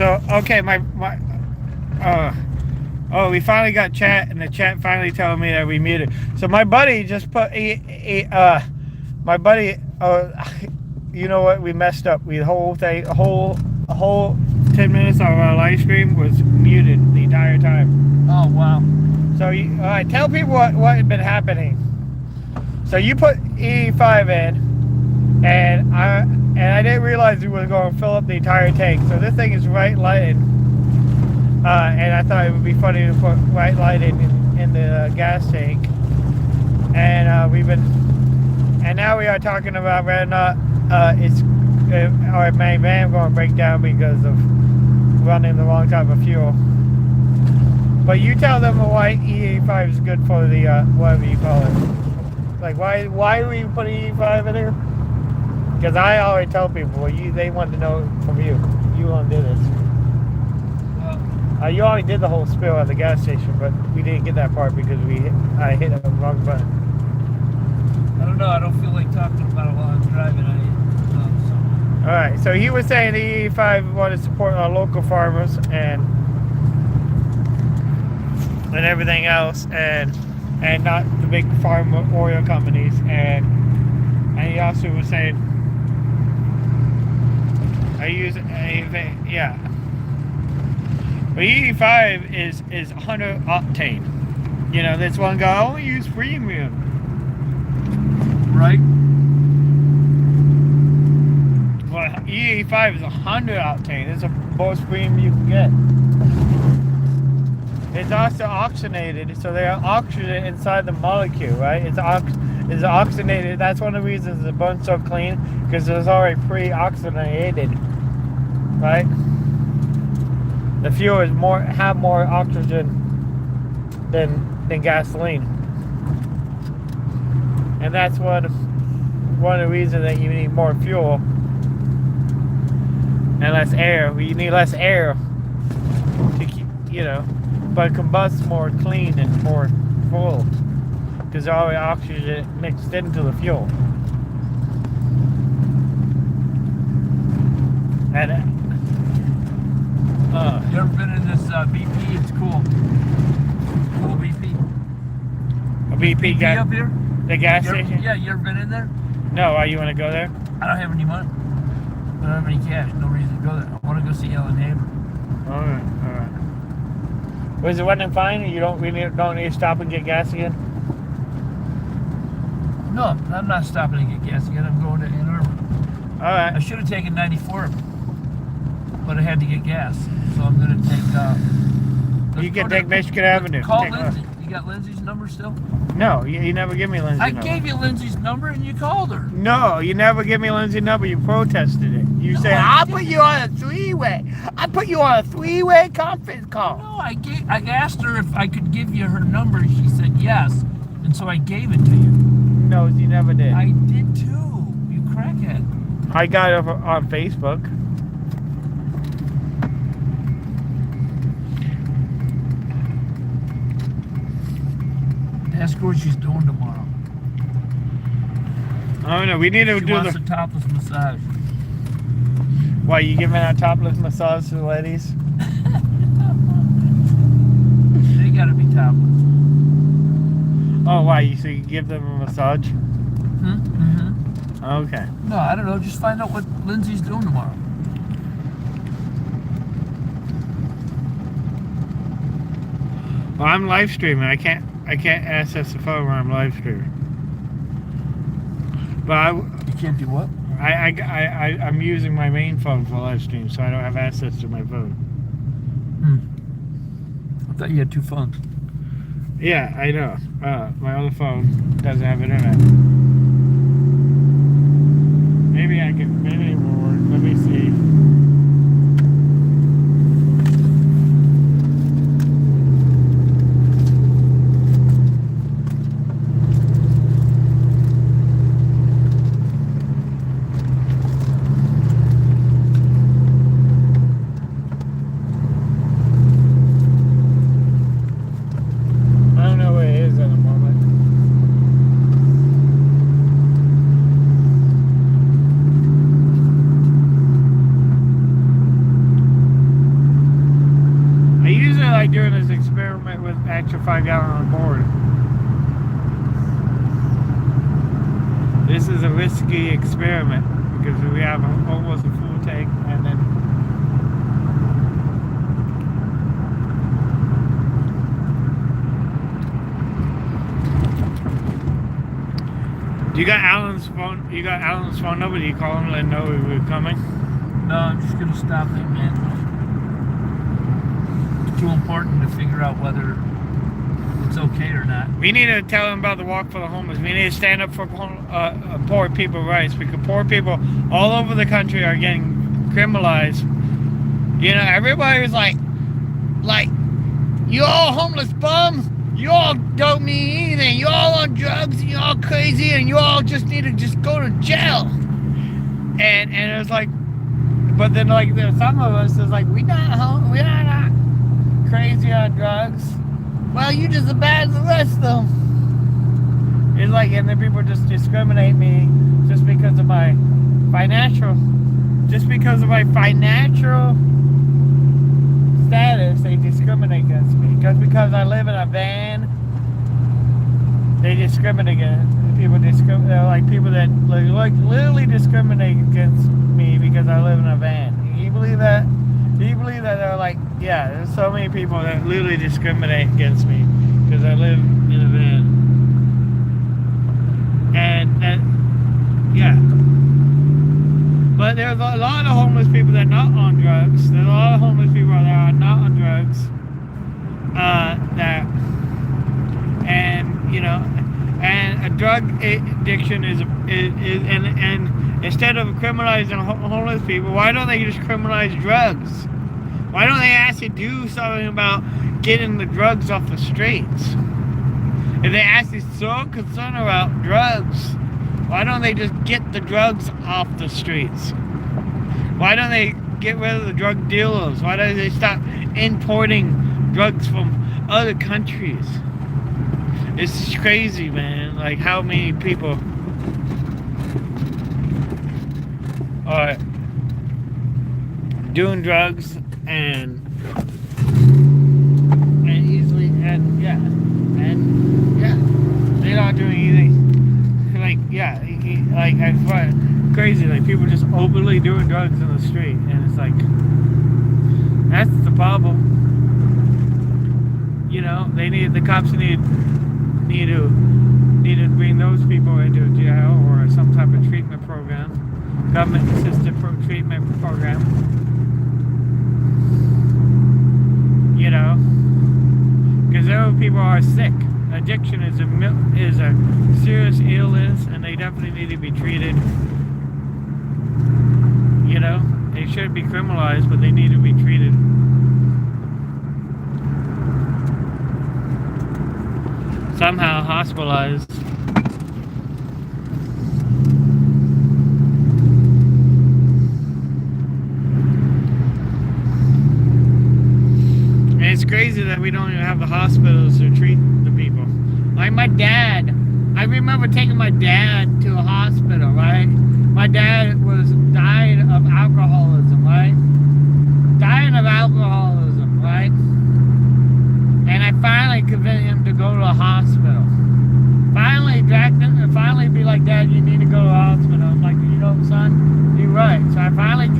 So okay, oh, we finally got chat, and the chat finally telling me that we muted. So my buddy just put my buddy. You know what? We messed up. We the whole thing, a whole 10 minutes of our live stream was muted the entire time. Oh wow. So all right, tell people what had been happening. So you put E5 in, and I didn't realize we were going to fill up the entire tank. So this thing is right lighted, and I thought it would be funny to put right lighted in the gas tank. And and now we are talking about whether or not our main van going to break down because of running the wrong type of fuel. But you tell them why E85 is good for the whatever you call it. Like why were you putting E5 in there? Because I always tell people, they want to know from you. You undid it. You already did the whole spill at the gas station, but we didn't get that part because I hit the wrong button. I don't know. I don't feel like talking about it while I'm driving. All right. So he was saying the E85 wanted to support our local farmers and everything else, and not the big farm oil companies, and he also was saying yeah. But E85 is 100 octane. You know, this one guy only use premium. Right. Well, E85 is 100 octane. It's the most premium you can get. It's also oxygenated, so they are oxygen inside the molecule, right? It's oxygenated. That's one of the reasons the burns so clean, because it's already pre-oxygenated, right? The fuel is have more oxygen than gasoline, and that's one of the reasons that you need more fuel and less air. You need less air to keep, but it combusts more clean and more full because all the oxygen mixed into the fuel. And you ever been in this BP? It's cool. Cool BP. A BP gas up here? The gas station? Yeah, you ever been in there? No, why you want to go there? I don't have any money. I don't have any cash. No reason to go there. I want to go see Ellen Haber. All right. Was it wasn't fine? You don't need to stop and get gas again? No, I'm not stopping to get gas again. I'm going to Ann Arbor. All right. I should have taken 94, but I had to get gas, so I'm going to take. You can take Michigan Avenue. Call Lindsay. You got Lindsay's number still? No, you never give me Lindsay's number. I gave you Lindsay's number and you called her. No, you never give me Lindsay's number. You protested it. You said, I'll put you on a three-way. I put you on a three-way conference call. No, I asked her if I could give you her number. She said yes, and so I gave it to you. No, you never did. I did too. You crackhead. I got it on Facebook. Ask her what she's doing tomorrow. Oh no, we need to do a topless massage. Why, you giving a topless massage to the ladies? They gotta be topless. Oh, why? So you give them a massage? Mm-hmm. Okay. No, I don't know. Just find out what Lindsay's doing tomorrow. Well, I'm live streaming. I can't access the phone when I'm live streaming. But you can't do what? I'm using my main phone for live stream, so I don't have access to my phone. I thought you had two phones. Yeah, I know. My other phone doesn't have internet. Maybe it will work. Let me see. with extra 5-gallon on board. This is a risky experiment because we have almost a full tank, and then you got Alan's phone. You got Alan's phone number. Do you call him and let him know we were coming? No, I'm just gonna stop it, man. It's too important to figure out whether it's okay or not. We need to tell him about the Walk for the Homeless. We need to stand up for poor people rights, because poor people all over the country are getting criminalized. You know, everybody's like, you all homeless bums, you all don't mean anything, you all on drugs, and you all crazy, and you all just need to just go to jail. And it's like, but then like there's some of us is like, we're not crazy on drugs. Well, you just as bad as the rest of them. It's like, and then people just discriminate me just because of my financial status. They discriminate against me because I live in a van. They discriminate against people. They're like people that like literally discriminate against me because I live in a van. Can you believe that? Do you believe that? They're like, yeah, there's so many people that literally discriminate against me because I live in a van. And yeah. But there's a lot of homeless people that are not on drugs. There's a lot of homeless people that are not on drugs. And a drug addiction is instead of criminalizing homeless people, why don't they just criminalize drugs? Why don't they actually do something about getting the drugs off the streets? If they're actually so concerned about drugs, why don't they just get the drugs off the streets? Why don't they get rid of the drug dealers? Why don't they stop importing drugs from other countries? It's just crazy, man. Like how many people are doing drugs and easily and they're not doing anything. Like I find it crazy. Like people just openly doing drugs in the street, and it's like that's the problem. You know, the cops need to bring those people into jail or some type of treatment program, government assisted treatment program. You know, because those people are sick. Addiction is a serious illness, and they definitely need to be treated. You know, they shouldn't be criminalized, but they need to be treated. Somehow hospitalized. And it's crazy that we don't even have the hospitals to treat the people. Like my dad, I remember taking my dad to a hospital, right? My dad was dying of alcoholism, right? Dying of alcoholism, right? And I finally convinced him to go to a hospital. Finally dragged him and finally be like, Dad, you need to go to a hospital. I'm like, you know, son, you're right. So I finally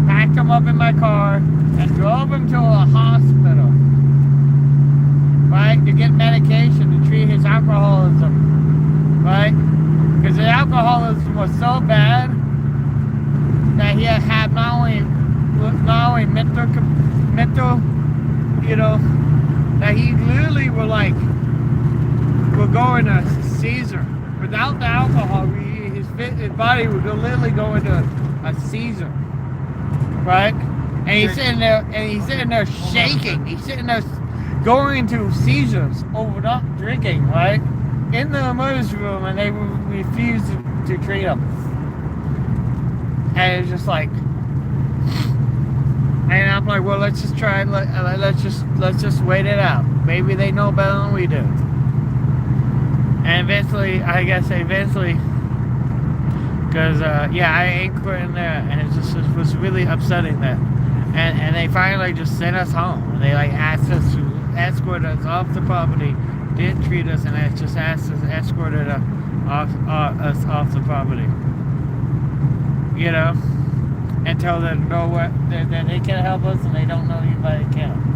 packed him up in my car and drove him to a hospital, right, to get medication to treat his alcoholism, right? Because his alcoholism was so bad that he had not only mental, you know, that he literally will go into seizure. Without the alcohol, his body would literally go into a seizure, right? And he's sitting there shaking. He's sitting there going into seizures over not drinking, right? In the emergency room, and they refused to treat him. And it's just like, and I'm like, well, let's just try. Let's just wait it out. Maybe they know better than we do. And eventually, because I ain't quitting there, and it was really upsetting that. And they finally just sent us home. And they asked us to escorted us off the property, didn't treat us, and just asked us, escorted us off the property. You know, and tell them no what that they can't help us, and they don't know anybody can.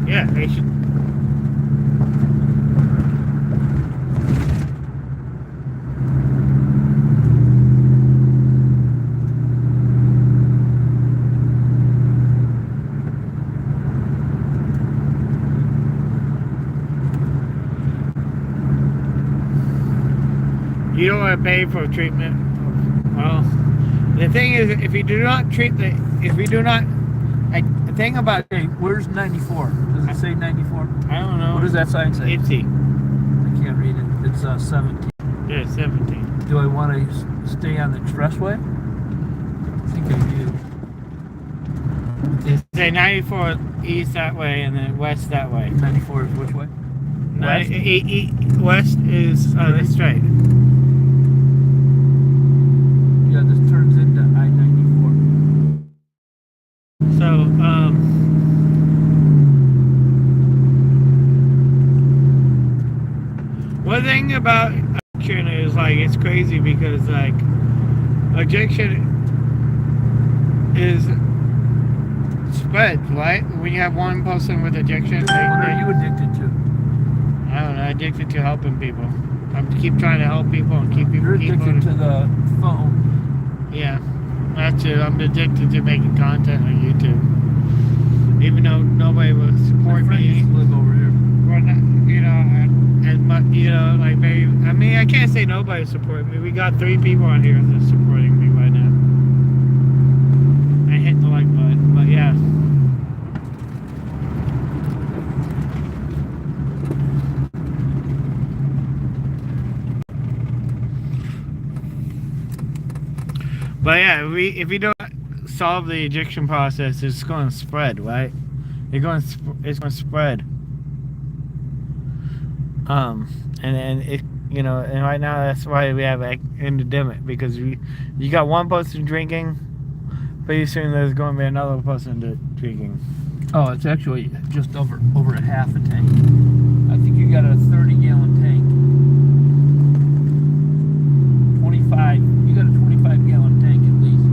Yeah, they should. You don't want to pay for treatment. Well, the thing is, if you do not treat the, if we do not, the thing about, Hey, where's 94? Does it say 94? I don't know. What does that sign say? 80. I can't read it. It's 17. Yeah, 17. Do I want to stay on the expressway? I think I do. It's say 94 east that way and then west that way. 94 is which way? West? West is this straight. Yeah, this turns into I-94. So, one thing about addiction is like it's crazy because like addiction is spread, right? When you have one person with addiction, What are you addicted to? I don't know, addicted to helping people. I keep trying to help people and keep people. You're addicted to the phone. Yeah, that's it. I'm addicted to making content on YouTube. Even though nobody will My support friend me. used to live over here. Well, you know, as much, you know, like maybe, I mean, I can't say nobody supporting me. We got 3 people on here that's supporting me right now. I hit the like button, but yeah. But yeah, if we don't solve the addiction process, it's going to spread, right? It's going to spread. And it, you know, and right now that's why we have an epidemic, because you got one person drinking, pretty soon there's going to be another person drinking. Oh, it's actually just over a half a tank. I think you got a 30-gallon tank. 25. You got a 25-gallon tank at least.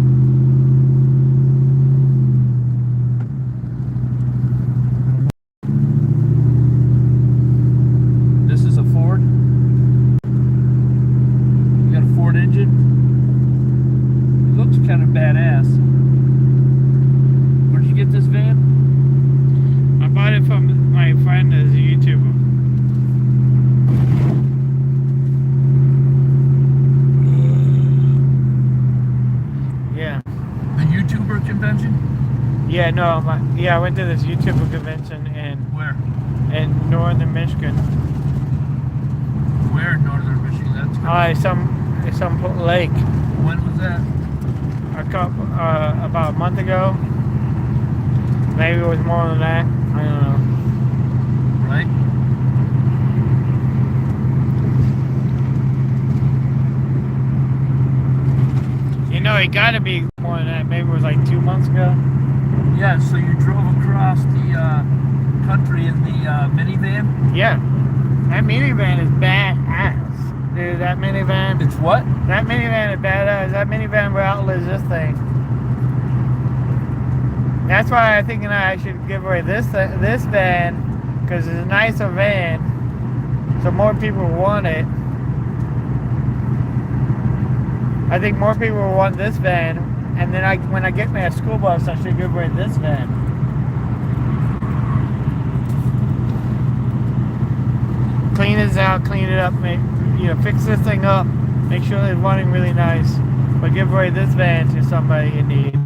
This is a Ford. You got a Ford engine. It looks kind of badass. Where'd you get this van? I bought it from my friend as a YouTuber. Yeah. The YouTuber convention? Yeah, no, I went to this YouTuber convention Where? in northern Michigan. Where in northern Michigan? That's good. Some lake. When was that? About a month ago. Maybe it was more than that. I don't know. Right? You know, it got to be more than that. Maybe it was like 2 months ago. Yeah, so you drove across the country in the minivan? Yeah. That minivan is badass. Dude, that minivan. It's what? That minivan is badass. That minivan will outlive this thing. That's why I'm thinking I should give away this van, because it's a nicer van, so more people want it. I think more people will want this van, and then when I get me a school bus, I should give away this van. Clean this out, clean it up, fix this thing up, make sure it's running really nice, but give away this van to somebody in need.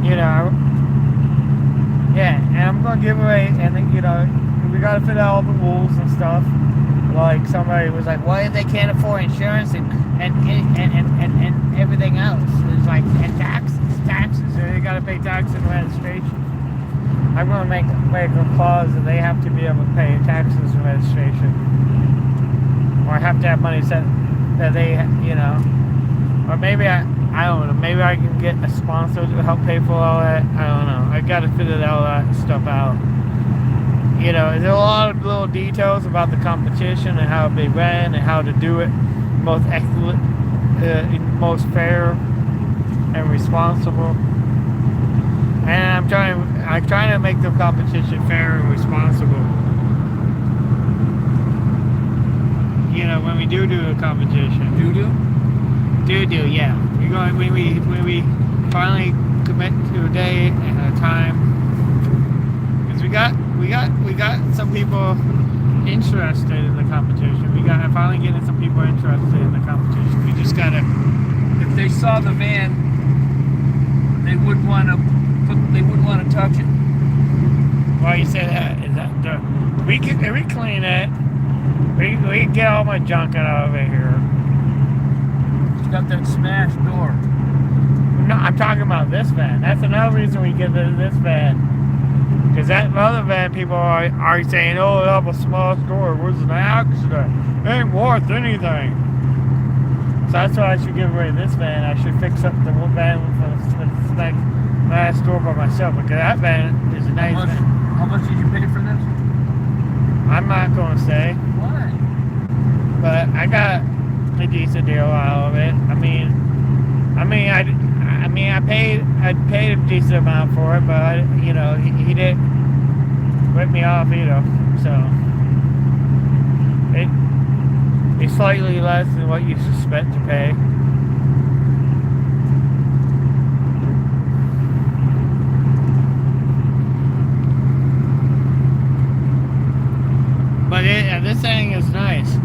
You know, yeah, and I'm gonna give away, and then, you know, we gotta fit out all the rules and stuff. Like somebody was like, "What if they can't afford insurance and everything else?" It's like, and taxes. They gotta pay tax and registration. I'm gonna make a clause that they have to be able to pay taxes and registration, or have to have money set that they, or maybe I don't know. Maybe I can get a sponsor to help pay for all that. I don't know. I gotta figure all that stuff out. There's a lot of little details about the competition and how they ran and how to do it most excellent, most fair and responsible. And I'm trying to make the competition fair and responsible. When we do a competition. Do, yeah. We're going when we finally commit to a day and a time. Because we got some people interested in the competition. I'm finally getting some people interested in the competition. We just gotta. If they saw the van, they wouldn't want to touch it. Why you say that? Is that we clean it? We get all my junk out of here. It's got that smashed door. No, I'm talking about this van. That's another reason we get this van. Because that other van, people are saying, "Oh, it have a small door. It was an accident. It ain't worth anything." So that's why I should give away this van. I should fix up the one van with the last door by myself. Because that van is a nice van. How much did you pay for this? I'm not going to say. Why? But I got a decent deal out of it. I paid a decent amount for it, but he didn't rip me off either. So it's slightly less than what you suspect to pay. But this thing is nice.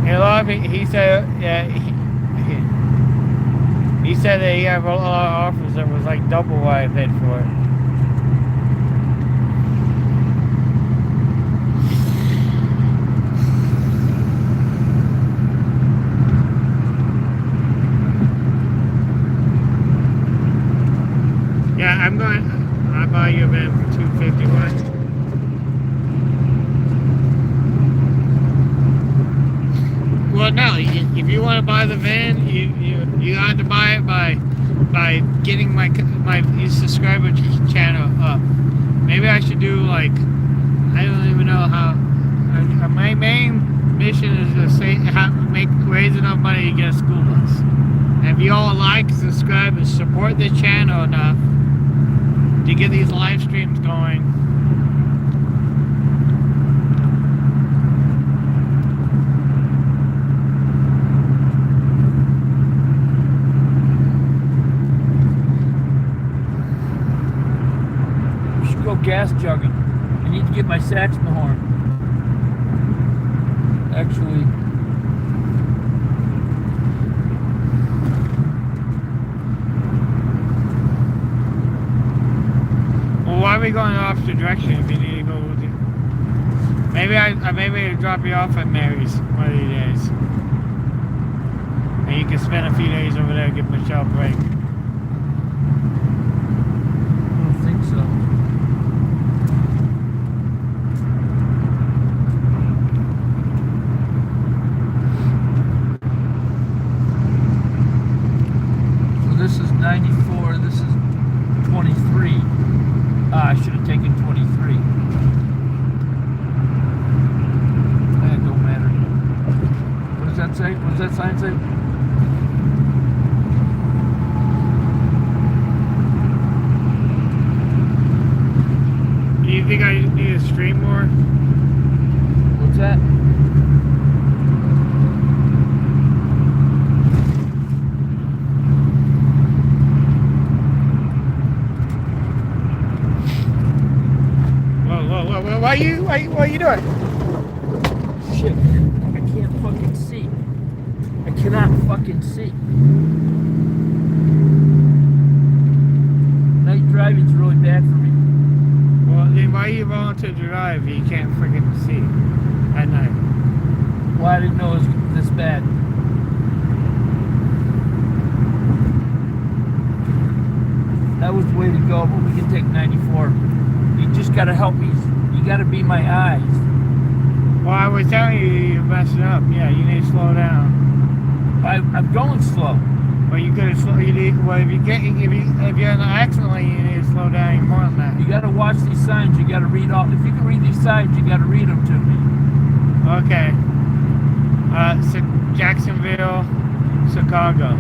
And a lot of he said, he said that he had a lot of offers that was like double what I paid for it. Yeah, I'll buy you a van for $251. Well, no. If you want to buy the van, you have to buy it by getting my subscriber channel up. Maybe I should do I don't even know how. My main mission is to raise enough money to get a school bus. And if you all like, subscribe, and support this channel enough to get these live streams going. Go gas jugging. I need to get my saxophone horn. Actually, well, why are we going off the direction if you need to go with you? Maybe I'll drop you off at Mary's one of these days, and you can spend a few days over there and give Michelle a break. I don't think so. This is 94, this is 23. I should have taken 23. It don't matter. What does that say? What does that sign say? Do you think I need to stream more? What's that? What are you doing? Shit, I can't fucking see. I cannot fucking see. Night driving's really bad for me. Well, then why are you willing to drive if you can't freaking see at night? Well, I didn't know it was this bad. That was the way to go, but we can take 94. You just gotta help me. You gotta be my eyes. Well, I was telling you you're messing up. Yeah, you need to slow down. I'm going slow. Well, you could have slow. You need. Well, if you're in an accident lane, you need to slow down even more than that. You gotta watch these signs. You gotta read all. If you can read these signs, you gotta read them to me. Okay. So Jacksonville, Chicago.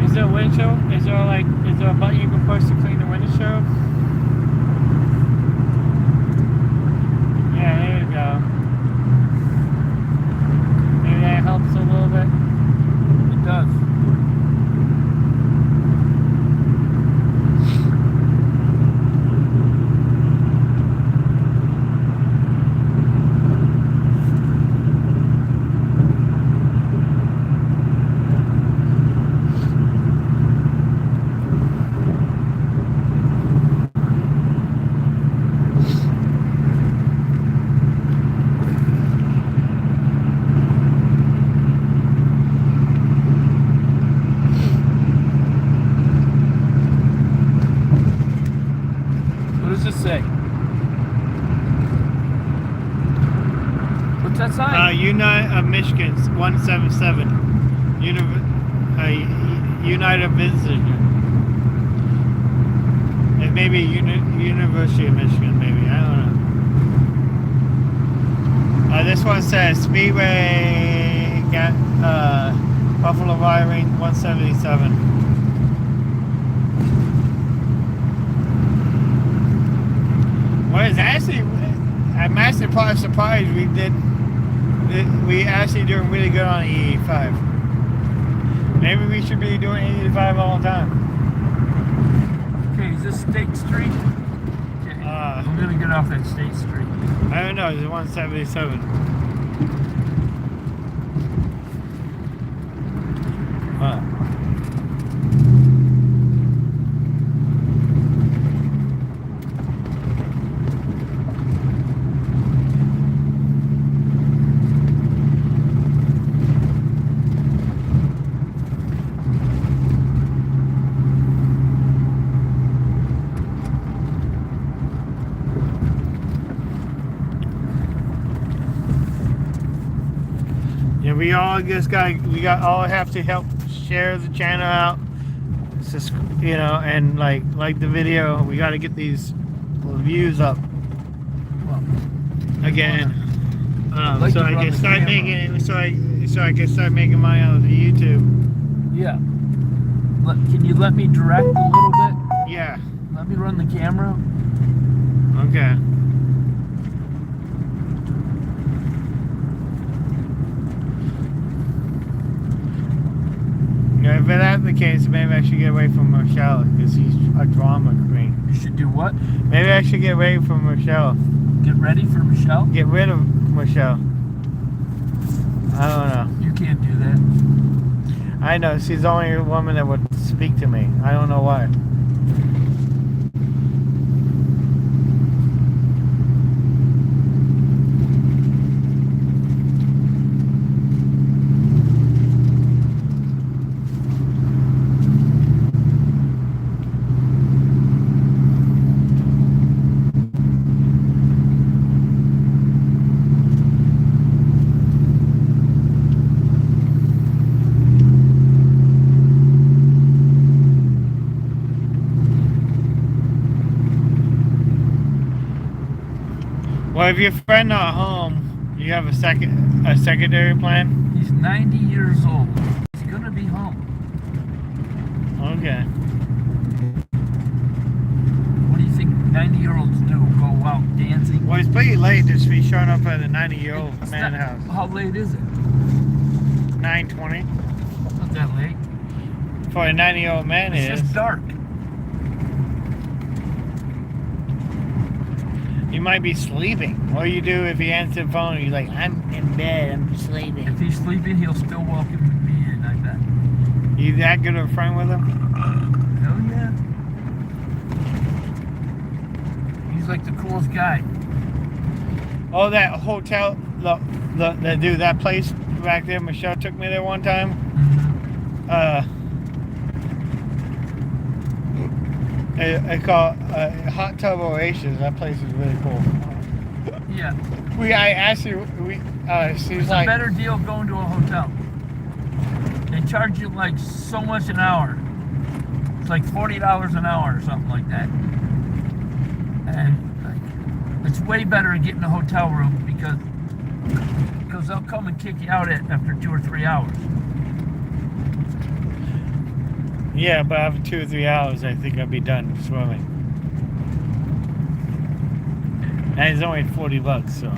Is there a windshield? Is there a button you can push to clean the windshield? Yeah, there you go. Maybe that helps a little bit. It does. What does this say? What's that sign? Michigan 177. United Visitor. It may be University of Michigan, maybe. I don't know. This one says Speedway got Buffalo Wiring 177. Well, it's actually, I'm actually probably surprised we actually doing really good on E85. Maybe we should be doing E85 all the time. Okay, is this State Street? Okay. I'm gonna get off at State Street. I don't know, it's 177. Huh. Yeah, we all have to help share the channel out. It's just, and like the video, we got to get these views up Well, again. like So to I run can the start camera. making so I can start making mine on YouTube. yeah. Can you let me direct a little bit? Yeah. Let me run the camera. Okay. If that's the case, maybe I should get away from Michelle because he's a drama queen. You should do what? Maybe I should get away from Michelle. Get ready for Michelle? Get rid of Michelle. I don't know. You can't do that. I know, she's the only woman that would speak to me. I don't know why. Well, if your friend not home, you have a secondary plan? He's 90 years old. He's gonna be home. Okay. What do you think 90-year-olds do? Go out dancing? Well, it's pretty late to be showing up at a 90-year-old It's man not- house. How late is it? 9:20. Not that late. For a 90-year-old man It's it is. just dark. You might be sleeping. What do you do if he answers the phone and you're like, I'm in bed, I'm sleeping? If he's sleeping, he'll still welcome me in, I bet. You that good of a friend with him? Hell yeah. He's like the coolest guy. Oh, that hotel, the dude, that place back there, Michelle took me there one time. I call Hot Tub Oasis. That place is really cool. Yeah. I asked her, she was It's like, a better deal going to a hotel. They charge you like so much an hour. It's like $40 an hour or something like that. And like, it's way better than getting a hotel room because they'll come and kick you out after 2 or 3 hours. yeah, but after 2 or 3 hours, I think I'll be done swimming. And it's only $40, so.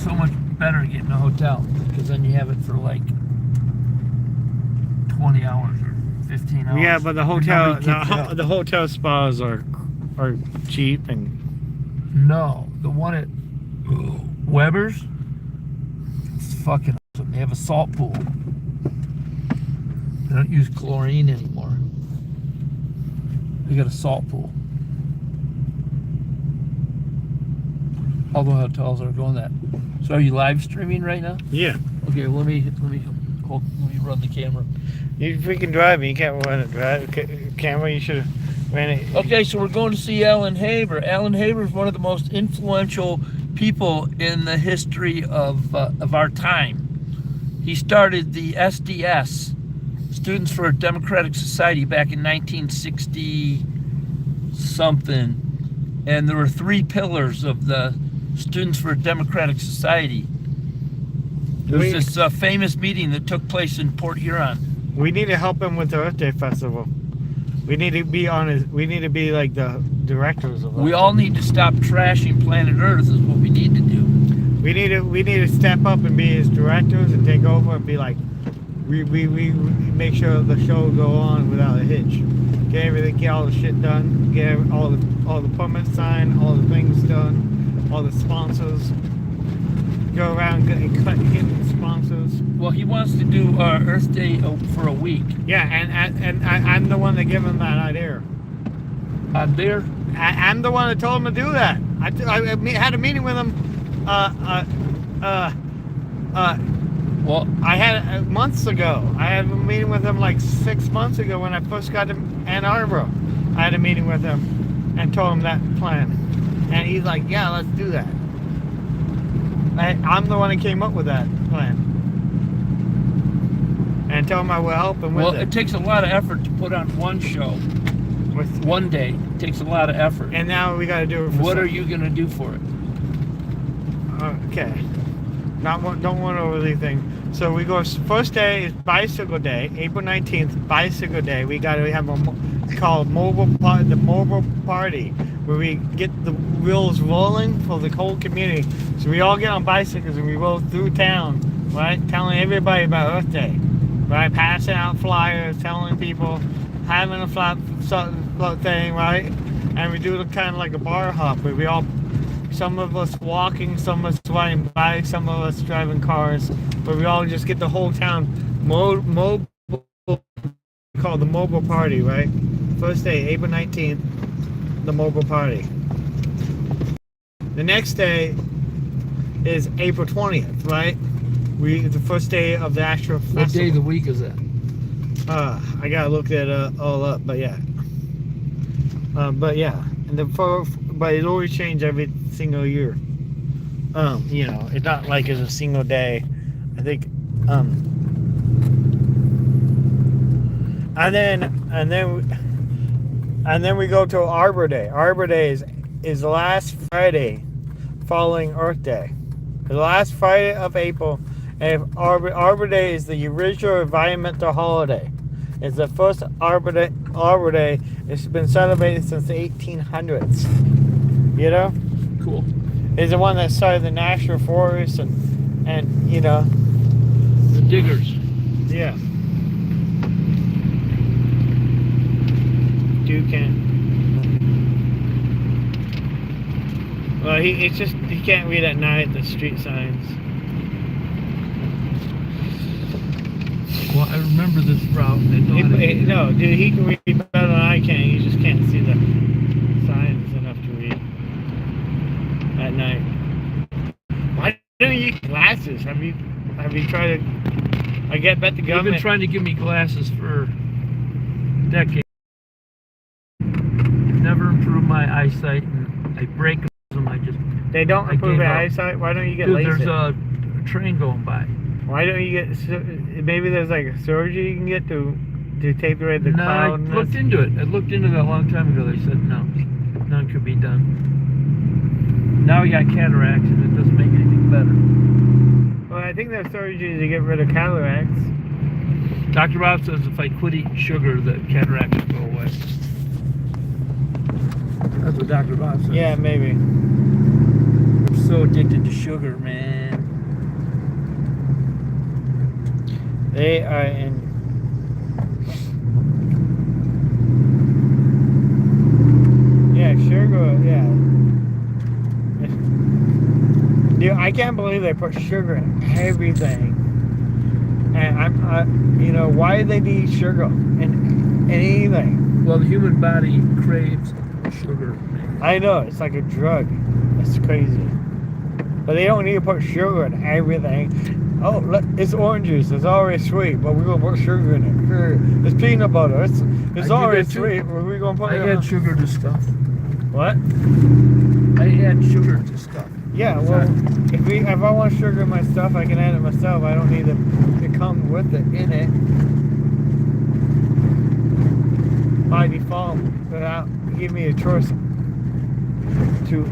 So much better getting a hotel because then you have it for like 20 hours or 15 hours. Yeah, but the And hotel, nobody kicks you out. the hotel spas are cheap and. No, the one at Weber's, it's fucking awesome. They have a salt pool. They don't use chlorine anymore. They got a salt pool. All the hotels are going that. So are you live streaming right now? Yeah. Okay, let me run the camera. You freaking drive me. You can't run a camera. You should have ran it. Okay, so we're going to see Alan Haber. Alan Haber is one of the most influential people in the history of our time. He started the SDS, Students for a Democratic Society, back in 1960 something, and there were 3 pillars of the Students for a Democratic Society. There was this famous meeting that took place in Port Huron. We need to help him with the Earth Day Festival. We need to be on his. We need to be like the directors of. We all need to stop trashing planet Earth. Is what we need to do. We need to step up and be his directors and take over and be like, we make sure the show go on without a hitch. Get all the shit done. Get all the permits signed, all the things done, all the sponsors. Go around getting sponsors. Well, he wants to do Earth Day for a week. Yeah, and I'm the one that gave him that idea. There? I'm the one that told him to do that. I had a meeting with him. Well, I had months ago. I had a meeting with him like 6 months ago when I first got to Ann Arbor. I had a meeting with him and told him that plan, and he's like, "Yeah, let's do that." I'm the one that came up with that plan, and tell him I will help him with it. Well, it takes a lot of effort to put on one show. With one day. It takes a lot of effort. And now we got to do it for what are you going to do for it? Okay. Don't want to overly think. So we go, first day is Bicycle Day, April 19th, Bicycle Day. We got to have it's called the Mobile Party, where we get the wheels rolling for the whole community. So we all get on bicycles and we roll through town, right? Telling everybody about Earth Day, right? Passing out flyers, telling people, having a flat thing, right? And we do kind of like a bar hop where we all, some of us walking, some of us riding bikes, some of us driving cars, but we all just get the whole town mobile, called the Mobile Party, right? First day, April 19th, the Mobile Party. The next day is April 20th, right? The first day of the actual festival. What day of the week is that? I gotta look that all up, but yeah. But it always changes every single year. You know, it's not like it's a single day. I think, and then we go to Arbor Day. Arbor Day is the last Friday following Earth Day. The last Friday of April, and Arbor Day is the original environmental holiday. It's the first Arbor Day. It's been celebrated since the 1800s. You know? Cool. It's the one that started the national forest and you know. The diggers. Yeah. Duquesne. But it's just he can't read at night the street signs. Well, I remember this route. I know how to get No, dude, he can read better than I can. He just can't see the signs enough to read at night. Why don't you get glasses? Have you tried to? I bet the They've government. been trying to give me glasses for decades. Never improved my eyesight, and I break them. They don't I improve gave your up. eyesight. Why don't you get Dude, LASIK? there's a train going by. Why don't you get? Maybe there's like a surgery you can get to take away the No, I cloudness. looked into it. I looked into that a long time ago. They said no, none could be done. Now we got cataracts, and it doesn't make anything better. Well, I think there's surgery to get rid of cataracts. Dr. Bob says if I quit eating sugar, the cataracts will go away. That's what Dr. Bob says. Yeah, maybe. I'm so addicted to sugar, man. They are in. Yeah, sugar. Yeah. Dude, I can't believe they put sugar in everything. And you know, why do they need sugar in anything? Well, the human body craves sugar. I know, it's like a drug. It's crazy. But they don't need to put sugar in everything. Oh, look, it's orange juice. It's already sweet, but we're gonna put sugar in it. It's peanut butter. It's I already did that too. sweet, but we're gonna put I it. add sugar to stuff. What? I add sugar to stuff. Yeah, well, if I want sugar in my stuff, I can add it myself. I don't need to come with it in it by default without giving me a choice to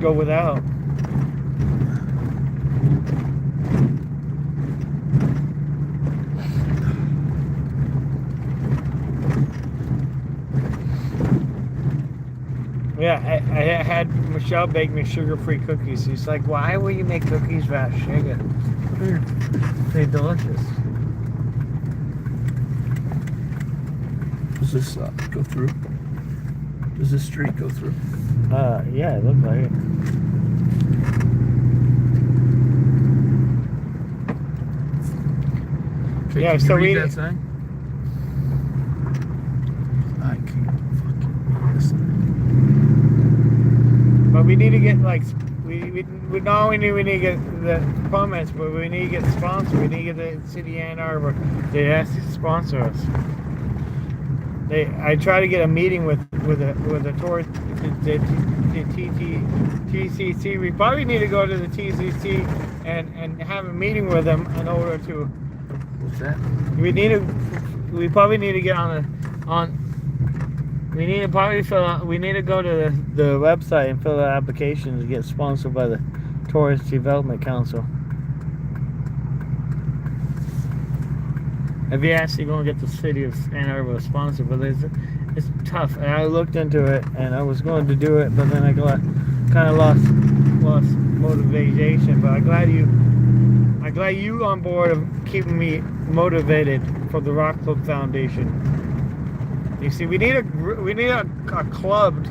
go without. Yeah, I had Michelle bake me sugar-free cookies. She's like, "Why will you make cookies without sugar? They're delicious." Does this go through? Does this street go through? Yeah, it looks like it. Okay, Yeah, can so you read we- that sign? I can't fucking read this sign. But we need to get like we not only need to get the permits, but we need to get sponsors. We need to get the city of Ann Arbor to ask to sponsor us. I try to get a meeting with the tour the TCC. We probably need to go to the TCC and have a meeting with them in order to. What's that? We probably need to get we need to probably fill out. We need to go to the website and fill out applications to get sponsored by the Tourist Development Council. If you're actually going to get the city of Ann Arbor to sponsor, but it's tough. And I looked into it, and I was going to do it, but then I kind of lost motivation. But I'm glad you on board of keeping me motivated for the Rock Club Foundation. You see, we need a club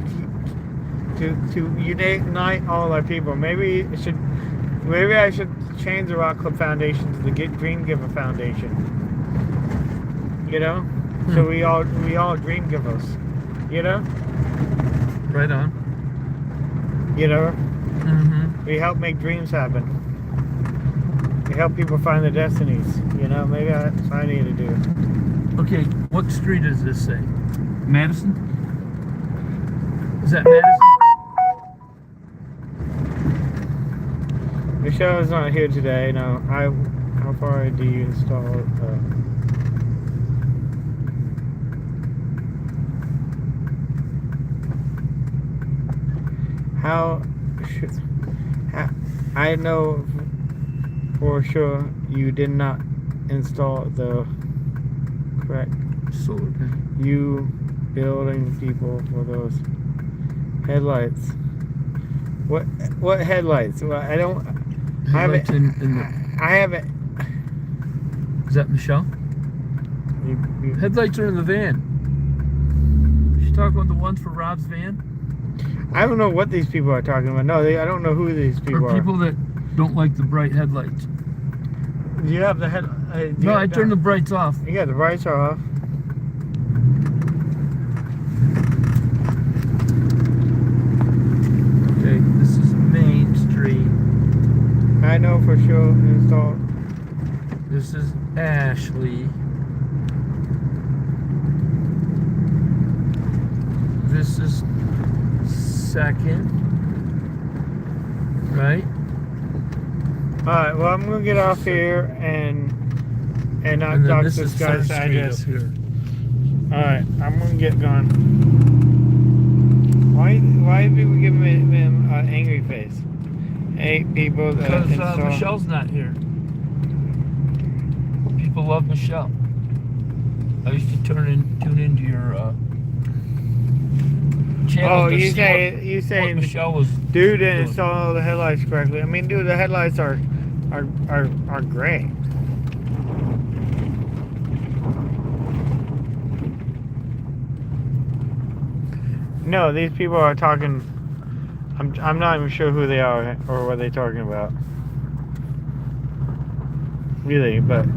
to unite all our people. Maybe I should change the Rock Club Foundation to the Dream Giver Foundation. You know, so we all dream givers. You know. Right on. You know. Mm-hmm. We help make dreams happen. We help people find their destinies. You know, maybe that's what I need to do. Okay, what street does this say? Madison? Is that Madison? Michelle's not here today. No, how far do you install? I know for sure you did not install the correct Solar panel. you building people for those headlights. What headlights? Well, I don't. Headlights in the, I haven't. is that Michelle? You, Headlights are in the van. She's talking about the ones for Rob's van? I don't know what these people are talking about. No, I don't know who these people Or are. people that don't like the bright headlights. Do you have the head? No, I turned the brights off. Yeah, the brights are off. Okay, this is Main Street. I know for sure. Install. This is Ashley. This is Second. Right? All right. Well, I'm gonna get off here and not And then talk this this is guy's Third Street address. up here. All right. I'm gonna get gone. Why do people give him an angry face? Hate people that Because install. Michelle's not here. People love Michelle. I used to tune into your channel Oh, to you see what saying Michelle was dude didn't doing. install the headlights correctly. I mean, dude, the headlights are great. No, these people are talking. I'm not even sure who they are or what they're talking about. Really, but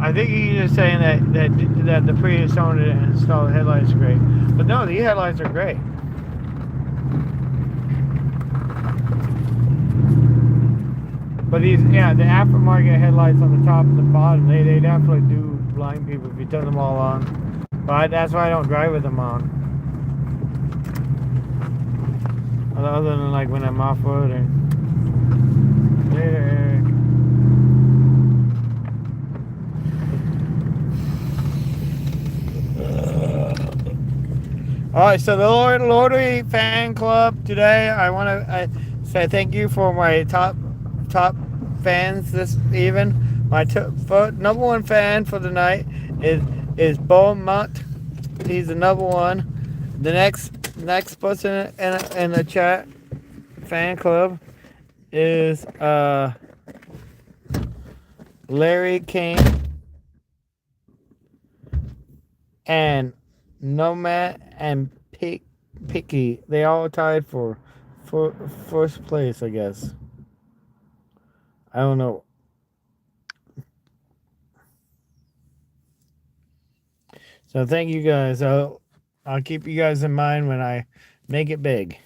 I think he's just saying that the previous owner didn't install the headlights great. But no, these headlights are great. But the aftermarket headlights on the top and the bottom, they definitely do blind people if you turn them all on. But that's why I don't drive with them on. Other than like when I'm off-roading. Later. All right, so the Lottery fan club today. I want to say thank you for my top fans this even. My number one fan for the night is Beaumont. He's the number one. The next person in the chat fan club is Larry King and Nomad and Picky. They all tied for first place, I guess. I don't know. So thank you guys. I'll keep you guys in mind when I make it big.